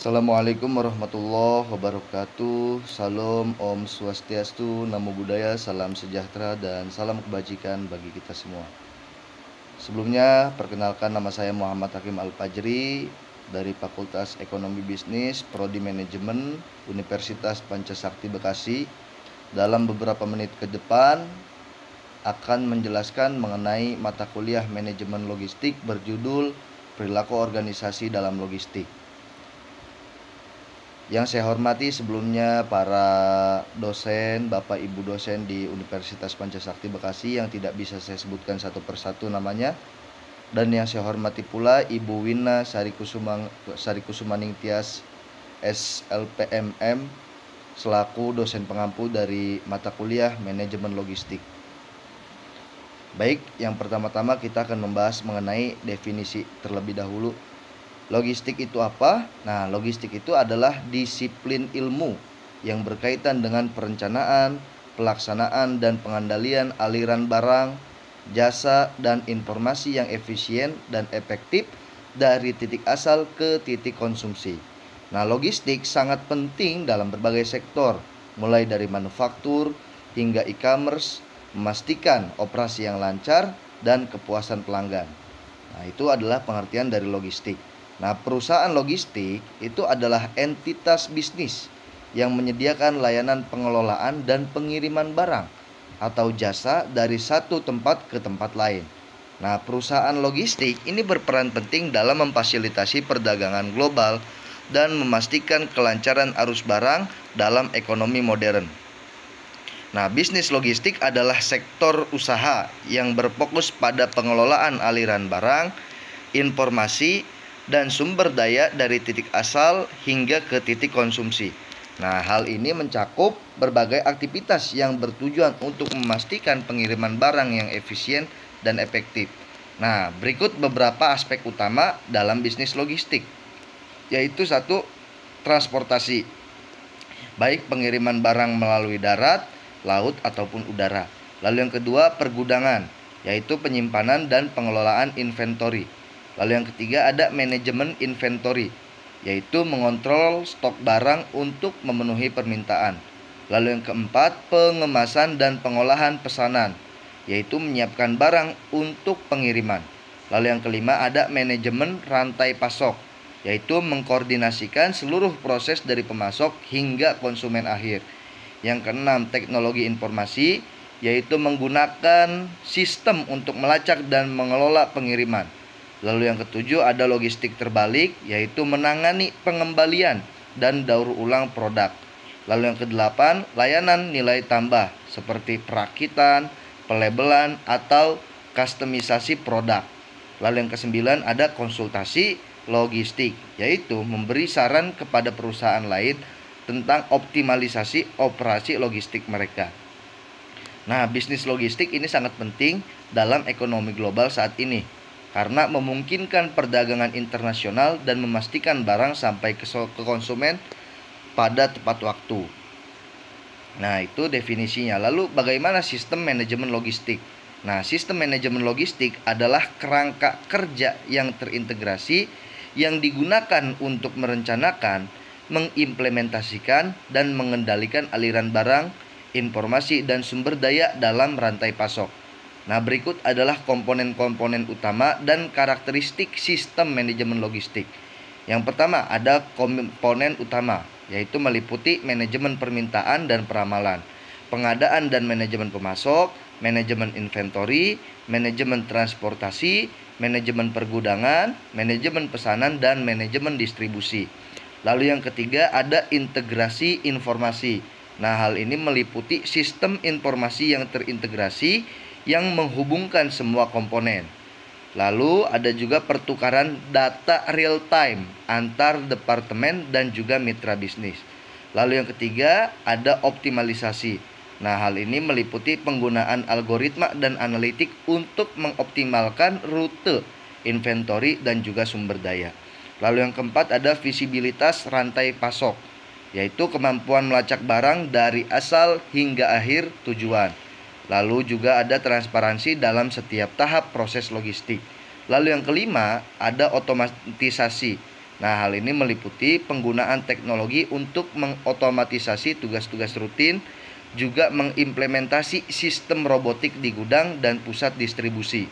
Assalamualaikum warahmatullahi wabarakatuh. Salam Om Swastiastu, Namo Buddhaya, salam sejahtera dan salam kebajikan bagi kita semua. Sebelumnya, perkenalkan nama saya Muhammad Hakim Al-Fajri dari Fakultas Ekonomi Bisnis, Prodi Manajemen, Universitas Pancasakti Bekasi. Dalam beberapa menit ke depan akan menjelaskan mengenai mata kuliah Manajemen Logistik berjudul Perilaku Organisasi dalam Logistik. Yang saya hormati sebelumnya para dosen, Bapak Ibu dosen di Universitas Pancasakti Bekasi yang tidak bisa saya sebutkan satu persatu namanya. Dan yang saya hormati pula Ibu Wina Sarikusumaning Tias SLPMM selaku dosen pengampu dari mata kuliah Manajemen Logistik. Baik, yang pertama-tama kita akan membahas mengenai definisi terlebih dahulu. Logistik itu apa? Nah, logistik itu adalah disiplin ilmu yang berkaitan dengan perencanaan, pelaksanaan, dan pengendalian aliran barang, jasa, dan informasi yang efisien dan efektif dari titik asal ke titik konsumsi. Nah, logistik sangat penting dalam berbagai sektor, mulai dari manufaktur hingga e-commerce, memastikan operasi yang lancar dan kepuasan pelanggan. Nah, itu adalah pengertian dari logistik. Nah, perusahaan logistik itu adalah entitas bisnis yang menyediakan layanan pengelolaan dan pengiriman barang atau jasa dari satu tempat ke tempat lain. Nah, perusahaan logistik ini berperan penting dalam memfasilitasi perdagangan global dan memastikan kelancaran arus barang dalam ekonomi modern. Nah, bisnis logistik adalah sektor usaha yang berfokus pada pengelolaan aliran barang, informasi, dan sumber daya dari titik asal hingga ke titik konsumsi. Nah, hal ini mencakup berbagai aktivitas yang bertujuan untuk memastikan pengiriman barang yang efisien dan efektif. Nah, berikut beberapa aspek utama dalam bisnis logistik, yaitu satu, transportasi, baik pengiriman barang melalui darat, laut, ataupun udara. Lalu yang kedua, pergudangan, yaitu penyimpanan dan pengelolaan inventory. Lalu yang ketiga ada manajemen inventory, yaitu mengontrol stok barang untuk memenuhi permintaan. Lalu yang keempat, pengemasan dan pengolahan pesanan, yaitu menyiapkan barang untuk pengiriman. Lalu yang kelima ada manajemen rantai pasok, yaitu mengkoordinasikan seluruh proses dari pemasok hingga konsumen akhir. Yang keenam, teknologi informasi, yaitu menggunakan sistem untuk melacak dan mengelola pengiriman. Lalu yang ketujuh ada logistik terbalik, yaitu menangani pengembalian dan daur ulang produk. Lalu yang kedelapan, layanan nilai tambah seperti perakitan, pelabelan, atau kustomisasi produk. Lalu yang kesembilan ada konsultasi logistik, yaitu memberi saran kepada perusahaan lain tentang optimalisasi operasi logistik mereka. Nah, bisnis logistik ini sangat penting dalam ekonomi global saat ini, karena memungkinkan perdagangan internasional dan memastikan barang sampai ke konsumen pada tepat waktu. Nah, itu definisinya. Lalu bagaimana sistem manajemen logistik? Nah, sistem manajemen logistik adalah kerangka kerja yang terintegrasi yang digunakan untuk merencanakan, mengimplementasikan, dan mengendalikan aliran barang, informasi, dan sumber daya dalam rantai pasok. Nah, berikut adalah komponen-komponen utama dan karakteristik sistem manajemen logistik. Yang pertama ada komponen utama, yaitu meliputi manajemen permintaan dan peramalan, pengadaan dan manajemen pemasok, manajemen inventory, manajemen transportasi, manajemen pergudangan, manajemen pesanan, dan manajemen distribusi. Lalu yang ketiga ada integrasi informasi. Nah, hal ini meliputi sistem informasi yang terintegrasi yang menghubungkan semua komponen. Lalu ada juga pertukaran data real time antar departemen dan juga mitra bisnis. Lalu yang ketiga ada optimalisasi. Nah, hal ini meliputi penggunaan algoritma dan analitik untuk mengoptimalkan rute, inventory, dan juga sumber daya. Lalu yang keempat ada visibilitas rantai pasok, yaitu kemampuan melacak barang dari asal hingga akhir tujuan. Lalu juga ada transparansi dalam setiap tahap proses logistik. Lalu yang kelima ada otomatisasi. Nah, hal ini meliputi penggunaan teknologi untuk mengotomatisasi tugas-tugas rutin, juga mengimplementasi sistem robotik di gudang dan pusat distribusi.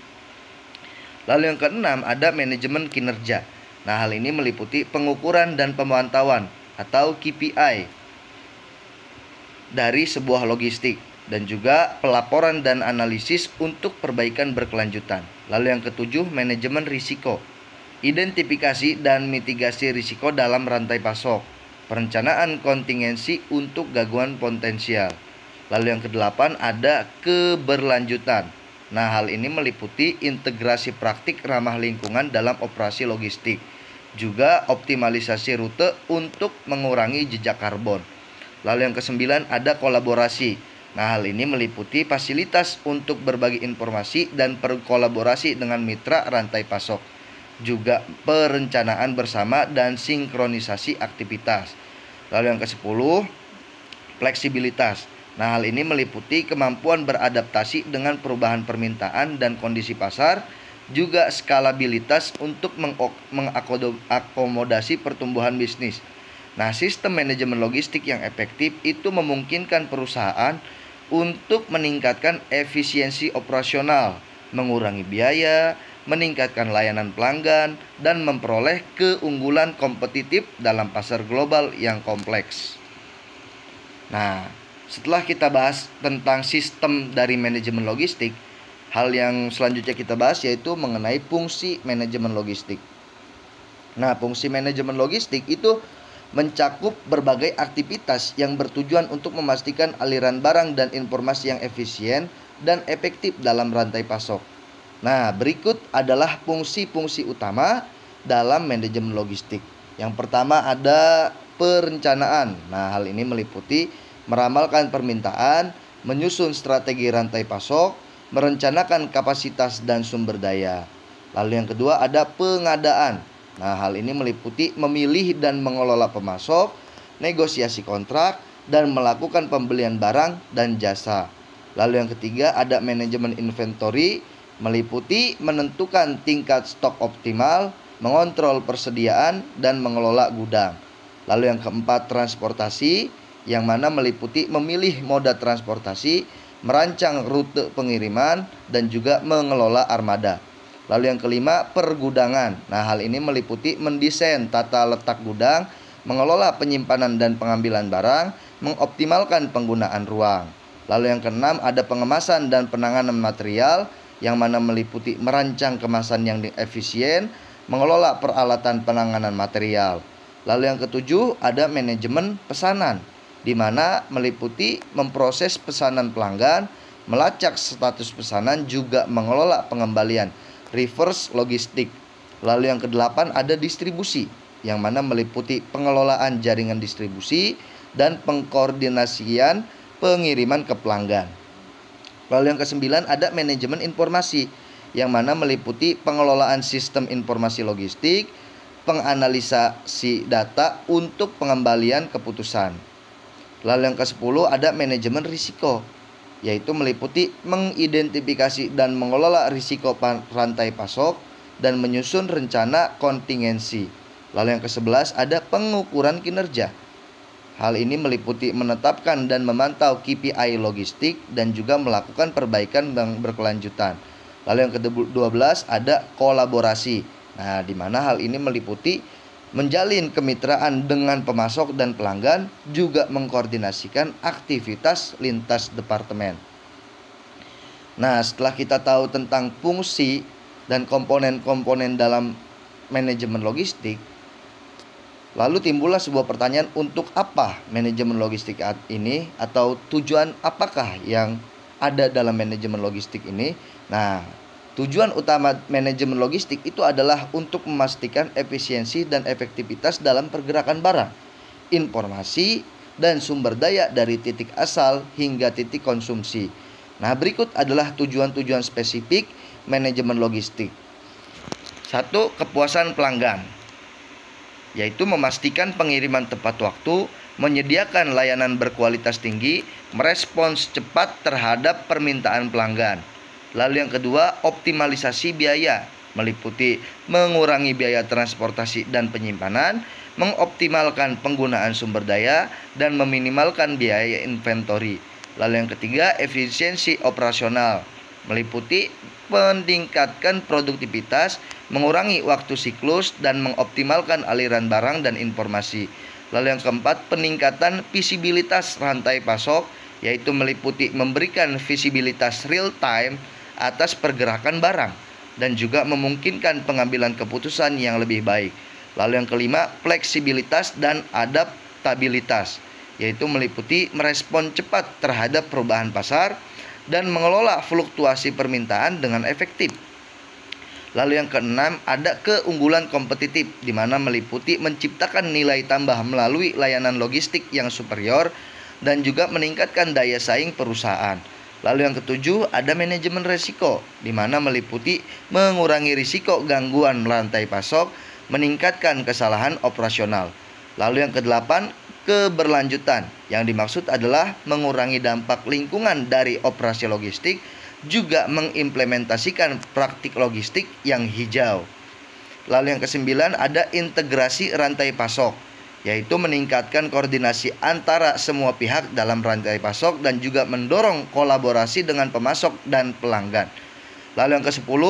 Lalu yang keenam ada manajemen kinerja. Nah, hal ini meliputi pengukuran dan pemantauan atau KPI dari sebuah logistik, dan juga pelaporan dan analisis untuk perbaikan berkelanjutan. Lalu yang ketujuh, manajemen risiko. Identifikasi dan mitigasi risiko dalam rantai pasok. Perencanaan kontingensi untuk gangguan potensial. Lalu yang kedelapan ada keberlanjutan. Nah, hal ini meliputi integrasi praktik ramah lingkungan dalam operasi logistik. Juga optimalisasi rute untuk mengurangi jejak karbon. Lalu yang kesembilan ada kolaborasi. Nah, hal ini meliputi fasilitas untuk berbagi informasi dan berkolaborasi dengan mitra rantai pasok. Juga perencanaan bersama dan sinkronisasi aktivitas. Lalu yang ke-10, fleksibilitas. Nah, hal ini meliputi kemampuan beradaptasi dengan perubahan permintaan dan kondisi pasar, juga skalabilitas untuk mengakomodasi pertumbuhan bisnis. Nah, sistem manajemen logistik yang efektif itu memungkinkan perusahaan untuk meningkatkan efisiensi operasional, mengurangi biaya, meningkatkan layanan pelanggan, dan memperoleh keunggulan kompetitif dalam pasar global yang kompleks. Nah, setelah kita bahas tentang sistem dari manajemen logistik, hal yang selanjutnya kita bahas yaitu mengenai fungsi manajemen logistik. Nah, fungsi manajemen logistik itu mencakup berbagai aktivitas yang bertujuan untuk memastikan aliran barang dan informasi yang efisien dan efektif dalam rantai pasok. Nah, berikut adalah fungsi-fungsi utama dalam manajemen logistik. Yang pertama ada perencanaan. Nah, hal ini meliputi meramalkan permintaan, menyusun strategi rantai pasok, merencanakan kapasitas dan sumber daya. Lalu yang kedua ada pengadaan. Nah, hal ini meliputi memilih dan mengelola pemasok, negosiasi kontrak, dan melakukan pembelian barang dan jasa. Lalu yang ketiga ada manajemen inventory, meliputi menentukan tingkat stok optimal, mengontrol persediaan, dan mengelola gudang. Lalu yang keempat transportasi, yang mana meliputi memilih moda transportasi, merancang rute pengiriman, dan juga mengelola armada. Lalu yang kelima, pergudangan. Nah, hal ini meliputi mendesain tata letak gudang, mengelola penyimpanan dan pengambilan barang, mengoptimalkan penggunaan ruang. Lalu yang keenam, ada pengemasan dan penanganan material, yang mana meliputi merancang kemasan yang efisien, mengelola peralatan penanganan material. Lalu yang ketujuh, ada manajemen pesanan, di mana meliputi memproses pesanan pelanggan, melacak status pesanan, juga mengelola pengembalian, reverse logistik. Lalu yang kedelapan ada distribusi, yang mana meliputi pengelolaan jaringan distribusi dan pengkoordinasian pengiriman ke pelanggan. Lalu yang kesembilan ada manajemen informasi, yang mana meliputi pengelolaan sistem informasi logistik, penganalisasi data untuk pengembalian keputusan. Lalu yang ke-10 ada manajemen risiko, yaitu meliputi mengidentifikasi dan mengelola risiko rantai pasok dan menyusun rencana kontingensi. Lalu yang ke-11 ada pengukuran kinerja. Hal ini meliputi menetapkan dan memantau KPI logistik dan juga melakukan perbaikan yang berkelanjutan. Lalu yang ke-12 ada kolaborasi. Nah, di mana hal ini meliputi menjalin kemitraan dengan pemasok dan pelanggan, juga mengkoordinasikan aktivitas lintas departemen. Nah, setelah kita tahu tentang fungsi dan komponen-komponen dalam manajemen logistik, lalu timbullah sebuah pertanyaan, untuk apa manajemen logistik ini, atau tujuan apakah yang ada dalam manajemen logistik ini? Nah, tujuan utama manajemen logistik itu adalah untuk memastikan efisiensi dan efektivitas dalam pergerakan barang, informasi, dan sumber daya dari titik asal hingga titik konsumsi. Nah, berikut adalah tujuan-tujuan spesifik manajemen logistik. 1. Kepuasan pelanggan, yaitu memastikan pengiriman tepat waktu, menyediakan layanan berkualitas tinggi, merespons cepat terhadap permintaan pelanggan. Lalu yang kedua, optimalisasi biaya, meliputi mengurangi biaya transportasi dan penyimpanan, mengoptimalkan penggunaan sumber daya, dan meminimalkan biaya inventory. Lalu yang ketiga, efisiensi operasional, meliputi meningkatkan produktivitas, mengurangi waktu siklus, dan mengoptimalkan aliran barang dan informasi. Lalu yang keempat, peningkatan visibilitas rantai pasok, yaitu meliputi memberikan visibilitas real time atas pergerakan barang dan juga memungkinkan pengambilan keputusan yang lebih baik. Lalu yang kelima, fleksibilitas dan adaptabilitas, yaitu meliputi merespon cepat terhadap perubahan pasar dan mengelola fluktuasi permintaan dengan efektif. Lalu yang keenam, ada keunggulan kompetitif, di mana meliputi menciptakan nilai tambah melalui layanan logistik yang superior dan juga meningkatkan daya saing perusahaan. Lalu yang ketujuh, ada manajemen risiko, di mana meliputi mengurangi risiko gangguan rantai pasok, meningkatkan kesalahan operasional. Lalu yang kedelapan, keberlanjutan, yang dimaksud adalah mengurangi dampak lingkungan dari operasi logistik, juga mengimplementasikan praktik logistik yang hijau. Lalu yang kesembilan, ada integrasi rantai pasok, yaitu meningkatkan koordinasi antara semua pihak dalam rantai pasok dan juga mendorong kolaborasi dengan pemasok dan pelanggan. Lalu yang ke-10,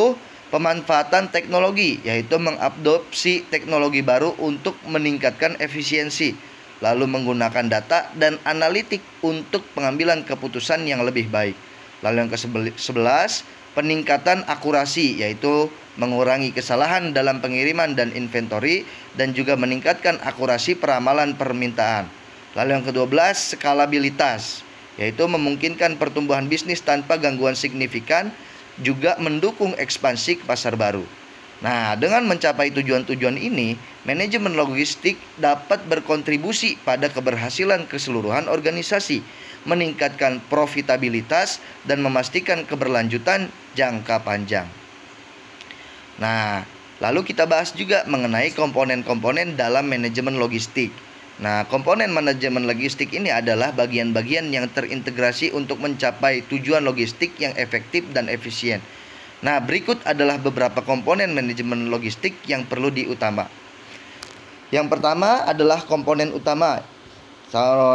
pemanfaatan teknologi, yaitu mengadopsi teknologi baru untuk meningkatkan efisiensi, lalu menggunakan data dan analitik untuk pengambilan keputusan yang lebih baik. Lalu yang ke-11, peningkatan akurasi, yaitu mengurangi kesalahan dalam pengiriman dan inventory dan juga meningkatkan akurasi peramalan permintaan. Lalu yang ke-12, skalabilitas, yaitu memungkinkan pertumbuhan bisnis tanpa gangguan signifikan, juga mendukung ekspansi ke pasar baru. Nah, dengan mencapai tujuan-tujuan ini, manajemen logistik dapat berkontribusi pada keberhasilan keseluruhan organisasi, meningkatkan profitabilitas, dan memastikan keberlanjutan jangka panjang. Nah, lalu kita bahas juga mengenai komponen-komponen dalam manajemen logistik. Nah, komponen manajemen logistik ini adalah bagian-bagian yang terintegrasi untuk mencapai tujuan logistik yang efektif dan efisien. Nah, berikut adalah beberapa komponen manajemen logistik yang perlu diutama. Yang pertama adalah komponen utama.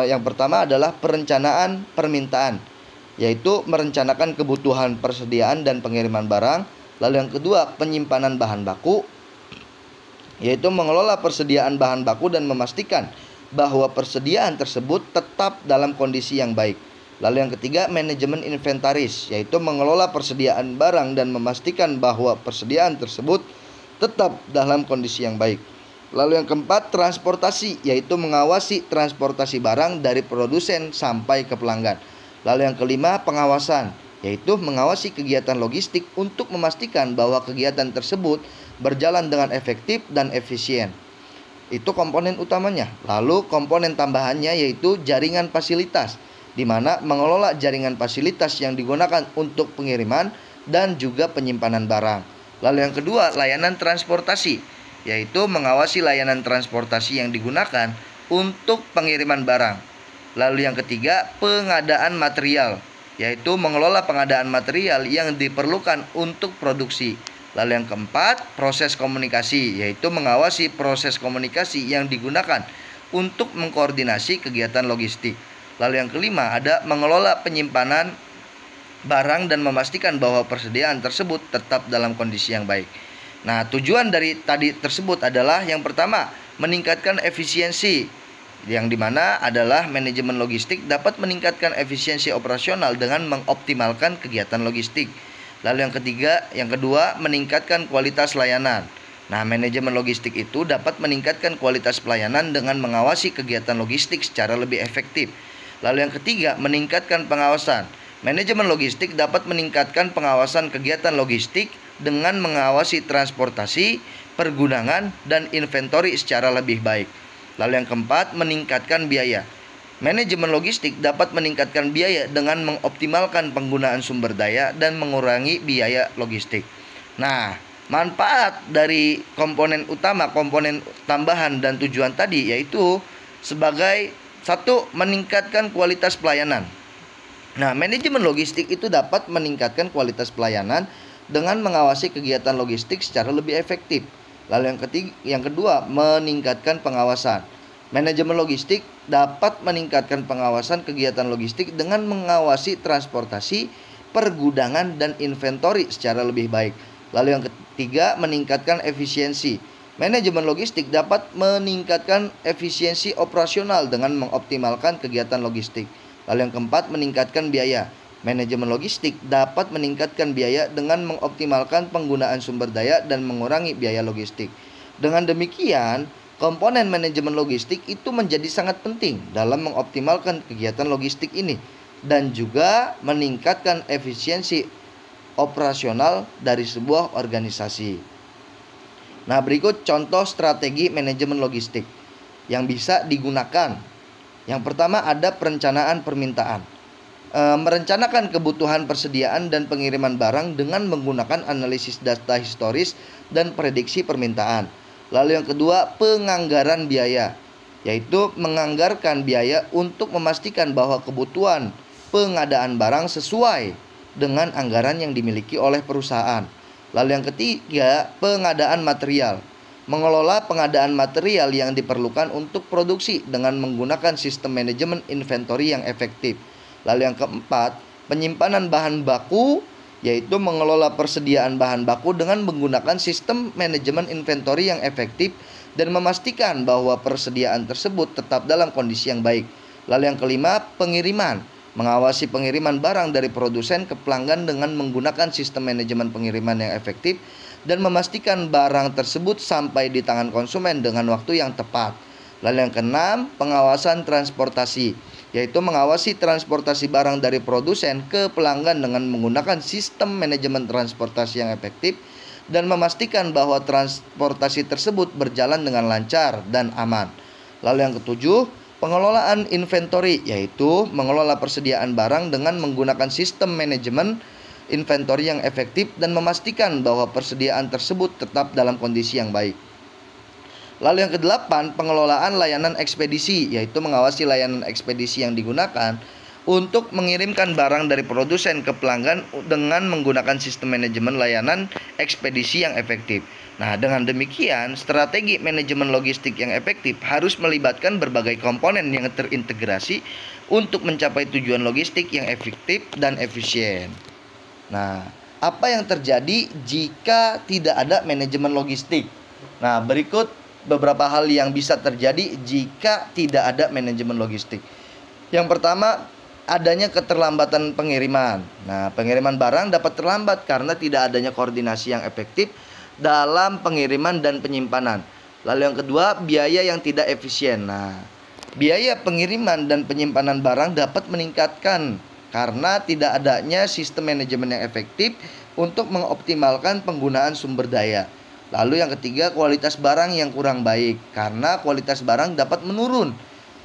Yang pertama adalah perencanaan permintaan, yaitu merencanakan kebutuhan persediaan dan pengiriman barang. Lalu yang kedua, penyimpanan bahan baku, yaitu mengelola persediaan bahan baku dan memastikan bahwa persediaan tersebut tetap dalam kondisi yang baik. Lalu yang ketiga, manajemen inventaris, yaitu mengelola persediaan barang dan memastikan bahwa persediaan tersebut tetap dalam kondisi yang baik. Lalu yang keempat, transportasi, yaitu mengawasi transportasi barang dari produsen sampai ke pelanggan. Lalu yang kelima, pengawasan, yaitu mengawasi kegiatan logistik untuk memastikan bahwa kegiatan tersebut berjalan dengan efektif dan efisien. Itu komponen utamanya. Lalu komponen tambahannya yaitu jaringan fasilitas, di mana mengelola jaringan fasilitas yang digunakan untuk pengiriman dan juga penyimpanan barang. Lalu yang kedua, layanan transportasi, yaitu mengawasi layanan transportasi yang digunakan untuk pengiriman barang. Lalu yang ketiga, pengadaan material, yaitu mengelola pengadaan material yang diperlukan untuk produksi. Lalu yang keempat, proses komunikasi, yaitu mengawasi proses komunikasi yang digunakan untuk mengkoordinasi kegiatan logistik. Lalu yang kelima, ada mengelola penyimpanan barang dan memastikan bahwa persediaan tersebut tetap dalam kondisi yang baik. Nah, tujuan dari tadi tersebut adalah yang pertama, meningkatkan efisiensi, yang dimana adalah manajemen logistik dapat meningkatkan efisiensi operasional dengan mengoptimalkan kegiatan logistik. Lalu yang kedua, meningkatkan kualitas layanan. Nah, manajemen logistik itu dapat meningkatkan kualitas pelayanan dengan mengawasi kegiatan logistik secara lebih efektif. Lalu yang ketiga, meningkatkan pengawasan. Manajemen logistik dapat meningkatkan pengawasan kegiatan logistik dengan mengawasi transportasi, pergudangan, dan inventory secara lebih baik. Lalu yang keempat, meningkatkan biaya. Manajemen logistik dapat meningkatkan biaya dengan mengoptimalkan penggunaan sumber daya dan mengurangi biaya logistik. Nah, manfaat dari komponen utama, komponen tambahan, dan tujuan tadi yaitu sebagai satu, meningkatkan kualitas pelayanan. Nah, manajemen logistik itu dapat meningkatkan kualitas pelayanan dengan mengawasi kegiatan logistik secara lebih efektif. Lalu yang kedua, meningkatkan pengawasan. Manajemen logistik dapat meningkatkan pengawasan kegiatan logistik dengan mengawasi transportasi, pergudangan, dan inventory secara lebih baik. Lalu yang ketiga, meningkatkan efisiensi. Manajemen logistik dapat meningkatkan efisiensi operasional dengan mengoptimalkan kegiatan logistik. Lalu yang keempat, meningkatkan biaya. Manajemen logistik dapat meningkatkan biaya dengan mengoptimalkan penggunaan sumber daya dan mengurangi biaya logistik. Dengan demikian, komponen manajemen logistik itu menjadi sangat penting dalam mengoptimalkan kegiatan logistik ini dan juga meningkatkan efisiensi operasional dari sebuah organisasi. Nah, berikut contoh strategi manajemen logistik yang bisa digunakan. Yang pertama ada perencanaan permintaan. Merencanakan kebutuhan persediaan dan pengiriman barang dengan menggunakan analisis data historis dan prediksi permintaan. Lalu yang kedua, penganggaran biaya, yaitu menganggarkan biaya untuk memastikan bahwa kebutuhan pengadaan barang sesuai dengan anggaran yang dimiliki oleh perusahaan. Lalu yang ketiga, pengadaan material. Mengelola pengadaan material yang diperlukan untuk produksi dengan menggunakan sistem manajemen inventory yang efektif. Lalu yang keempat, penyimpanan bahan baku, yaitu mengelola persediaan bahan baku dengan menggunakan sistem manajemen inventory yang efektif dan memastikan bahwa persediaan tersebut tetap dalam kondisi yang baik. Lalu yang kelima, pengiriman. Mengawasi pengiriman barang dari produsen ke pelanggan dengan menggunakan sistem manajemen pengiriman yang efektif dan memastikan barang tersebut sampai di tangan konsumen dengan waktu yang tepat. Lalu yang keenam, pengawasan transportasi, yaitu mengawasi transportasi barang dari produsen ke pelanggan dengan menggunakan sistem manajemen transportasi yang efektif dan memastikan bahwa transportasi tersebut berjalan dengan lancar dan aman. Lalu yang ketujuh, pengelolaan inventory, yaitu mengelola persediaan barang dengan menggunakan sistem manajemen inventory yang efektif dan memastikan bahwa persediaan tersebut tetap dalam kondisi yang baik. Lalu yang kedelapan, pengelolaan layanan ekspedisi, yaitu mengawasi layanan ekspedisi yang digunakan untuk mengirimkan barang dari produsen ke pelanggan dengan menggunakan sistem manajemen layanan ekspedisi yang efektif. Nah, dengan demikian, strategi manajemen logistik yang efektif harus melibatkan berbagai komponen yang terintegrasi untuk mencapai tujuan logistik yang efektif dan efisien. Nah, apa yang terjadi jika tidak ada manajemen logistik? Nah, berikut beberapa hal yang bisa terjadi jika tidak ada manajemen logistik. Yang pertama, adanya keterlambatan pengiriman. Nah, pengiriman barang dapat terlambat karena tidak adanya koordinasi yang efektif dalam pengiriman dan penyimpanan. Lalu yang kedua, biaya yang tidak efisien. Nah, biaya pengiriman dan penyimpanan barang dapat meningkatkan karena tidak adanya sistem manajemen yang efektif untuk mengoptimalkan penggunaan sumber daya. Lalu yang ketiga, kualitas barang yang kurang baik karena kualitas barang dapat menurun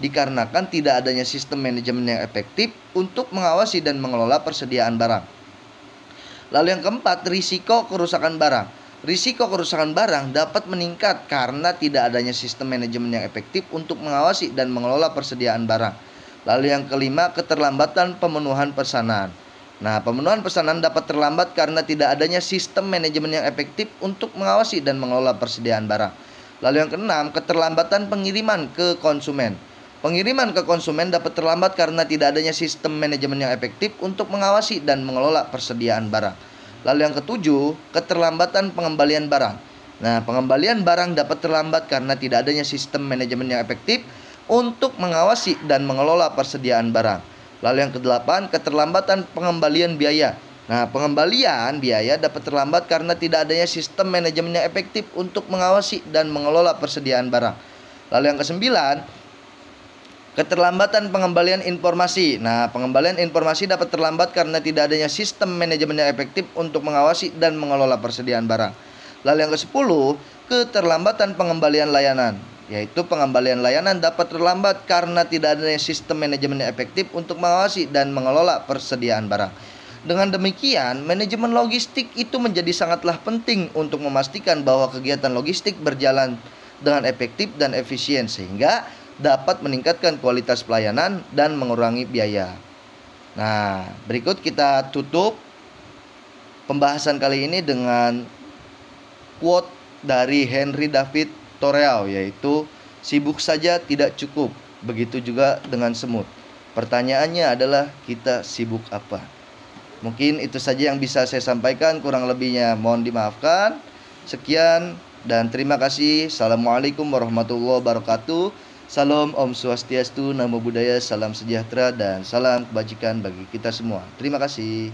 dikarenakan tidak adanya sistem manajemen yang efektif untuk mengawasi dan mengelola persediaan barang. Lalu yang keempat, risiko kerusakan barang. Risiko kerusakan barang dapat meningkat karena tidak adanya sistem manajemen yang efektif untuk mengawasi dan mengelola persediaan barang. Lalu yang kelima, keterlambatan pemenuhan pesanan. Nah, pemenuhan pesanan dapat terlambat karena tidak adanya sistem manajemen yang efektif untuk mengawasi dan mengelola persediaan barang. Lalu yang keenam, keterlambatan pengiriman ke konsumen. Pengiriman ke konsumen dapat terlambat karena tidak adanya sistem manajemen yang efektif untuk mengawasi dan mengelola persediaan barang. Lalu yang ketujuh, keterlambatan pengembalian barang. Nah, pengembalian barang dapat terlambat karena tidak adanya sistem manajemen yang efektif untuk mengawasi dan mengelola persediaan barang. Lalu yang kedelapan, keterlambatan pengembalian biaya. Nah, pengembalian biaya dapat terlambat karena tidak adanya sistem manajemen yang efektif untuk mengawasi dan mengelola persediaan barang. Lalu yang kesembilan, keterlambatan pengembalian informasi. Nah, pengembalian informasi dapat terlambat karena tidak adanya sistem manajemen yang efektif untuk mengawasi dan mengelola persediaan barang. Lalu yang ke-10, keterlambatan pengembalian layanan, yaitu pengembalian layanan dapat terlambat karena tidak adanya sistem manajemen yang efektif untuk mengawasi dan mengelola persediaan barang. Dengan demikian, manajemen logistik itu menjadi sangatlah penting untuk memastikan bahwa kegiatan logistik berjalan dengan efektif dan efisien sehingga dapat meningkatkan kualitas pelayanan dan mengurangi biaya. Nah, berikut kita tutup pembahasan kali ini dengan quote dari Henry David Thoreau, yaitu sibuk saja tidak cukup, begitu juga dengan semut. Pertanyaannya adalah kita sibuk apa? Mungkin itu saja yang bisa saya sampaikan, kurang lebihnya mohon dimaafkan. Sekian dan terima kasih. Assalamualaikum warahmatullahi wabarakatuh. Salam Om Swastiastu, Namo Buddhaya, salam sejahtera dan salam kebajikan bagi kita semua. Terima kasih.